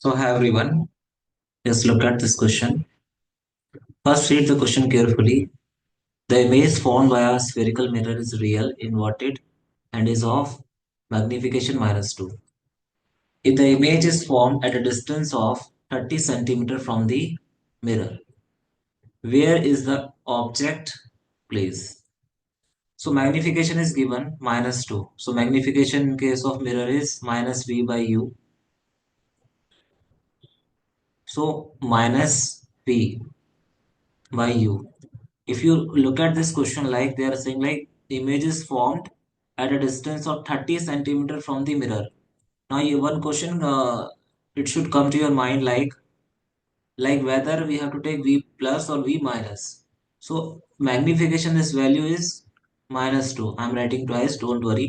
So, hi everyone, just look at this question. First, read the question carefully. The image formed by a spherical mirror is real, inverted, and is of magnification -2. If the image is formed at a distance of 30 centimeter from the mirror, where is the object placed? So, magnification is given -2. So, magnification in case of mirror is minus V by U. So, minus V by U. If you look at this question, like they are saying, like the image is formed at a distance of 30 centimeter from the mirror. Now, you one question, it should come to your mind, like whether we have to take V plus or V minus. So magnification, this value is -2. I'm writing twice, don't worry.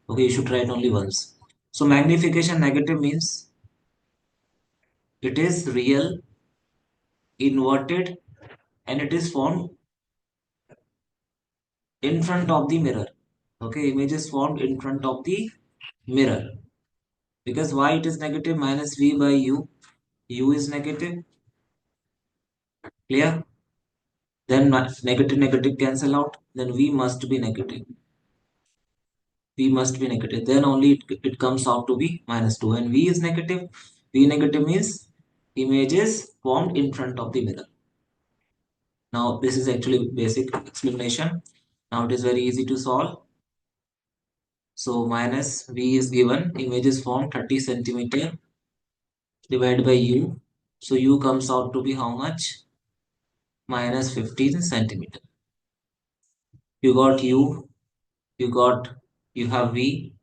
Okay, you should write only once. So magnification negative means it is real, inverted, and it is formed in front of the mirror. Okay, image is formed in front of the mirror. Because why it is negative? Minus V by U. U is negative. Clear? Then negative negative cancel out. Then V must be negative. V must be negative. Then only it comes out to be -2. And V is negative. V negative means image is formed in front of the mirror. Now this is actually basic explanation. Now it is very easy to solve. So minus V is given. Image is formed 30 centimeter divided by U. So U comes out to be how much? -15 centimeter. You got U, you have V.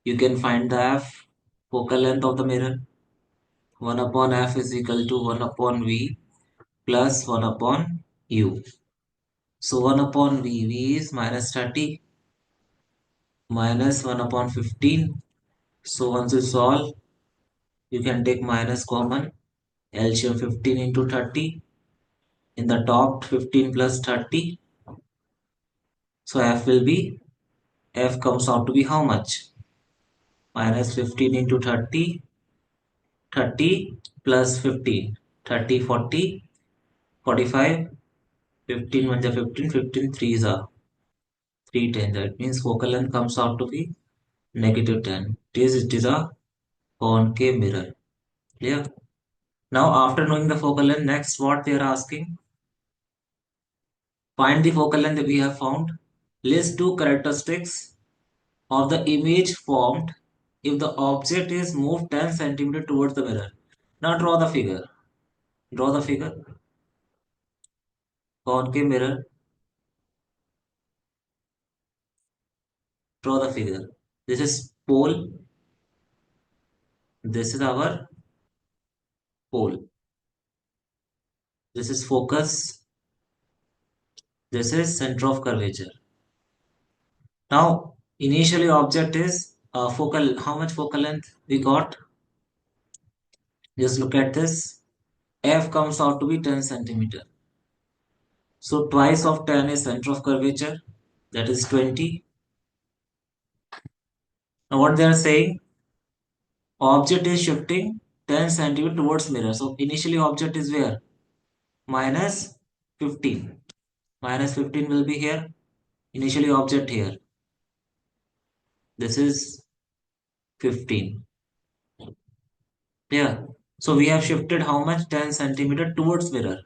You can find the F, focal length of the mirror. 1 upon F is equal to 1 upon V plus 1 upon U. So 1 upon V is -30 minus 1 upon 15. So once you solve, you can take minus common. LCM 15 into 30. In the top, 15 plus 30. So F comes out to be how much? -15 into 30, 30 plus 15, 30, 40, 45, 15 1 15, 15 3 is a 310. That means focal length comes out to be -10. It is a concave mirror. Clear? Now, after knowing the focal length, next what they are asking? Find the focal length that we have found. List two characteristics of the image formed if the object is moved 10 centimeter towards the mirror. Now draw the figure. Draw the figure. Concave mirror. Draw the figure. This is pole. This is our pole. This is focus. This is center of curvature. Now, initially object is focal. How much focal length we got? Just look at this. F comes out to be 10 centimeter. So twice of 10 is center of curvature. That is 20. Now what they are saying? Object is shifting 10 centimeter towards mirror. So initially object is where? Minus 15. Minus 15 will be here. Initially object here. This is 15. Yeah. So we have shifted how much? 10 centimeter towards mirror.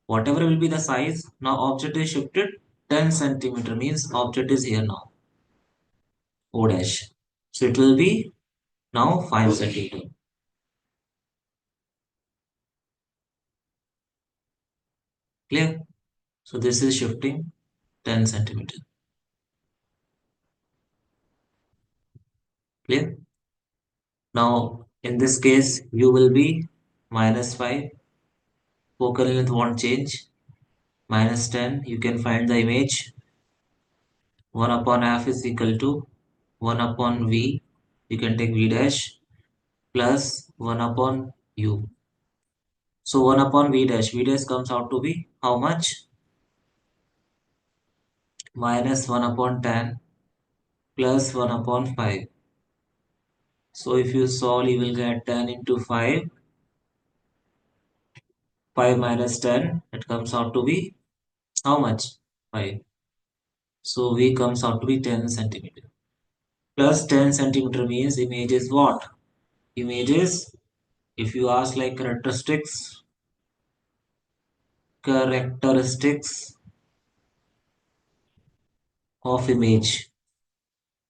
Whatever will be the size, now object is shifted 10 centimeter means object is here now. O dash. So it will be now 5 centimeter. Clear? So this is shifting 10 centimeter. Clear? Now in this case, you will be -5. Focal length won't change. -10. You can find the image. 1 upon f is equal to 1 upon v. You can take v dash plus 1 upon u. So 1 upon v dash comes out to be how much? -1 upon 10 plus 1 upon 5. So if you solve, you will get 10 into 5. 5 minus 10, it comes out to be how much? 5. So V comes out to be 10 centimeter. Plus 10 centimeter means image is what? Image is, if you ask like characteristics of image.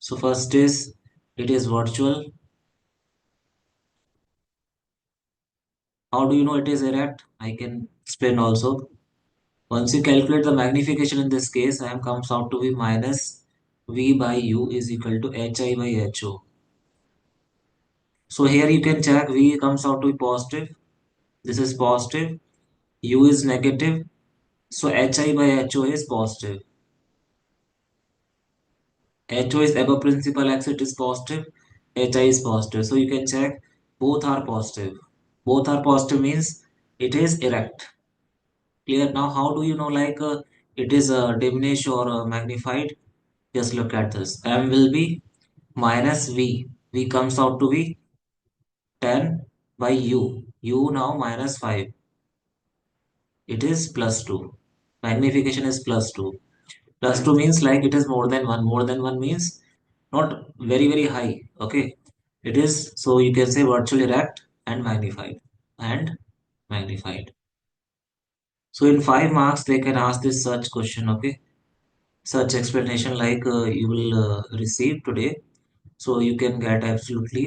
So first is, it is virtual. How do you know it is erect? I can explain also. Once you calculate the magnification in this case, M comes out to be minus V by U is equal to HI by HO. So here you can check V comes out to be positive. This is positive. U is negative. So HI by HO is positive. HO is above principal axis, it is positive. HI is positive. So you can check both are positive. Both are positive means it is erect. Clear? Now how do you know like it is diminished or magnified? Just look at this. M will be minus V. V comes out to be 10 by U. U now minus 5. It is plus 2. Magnification is plus 2. Plus 2 means like it is more than 1. More than 1 means not very very high. Okay. It is, so you can say virtually erect and magnified. And magnified. So in 5 marks they can ask this such question. Okay. Such explanation like you will receive today. So you can get absolutely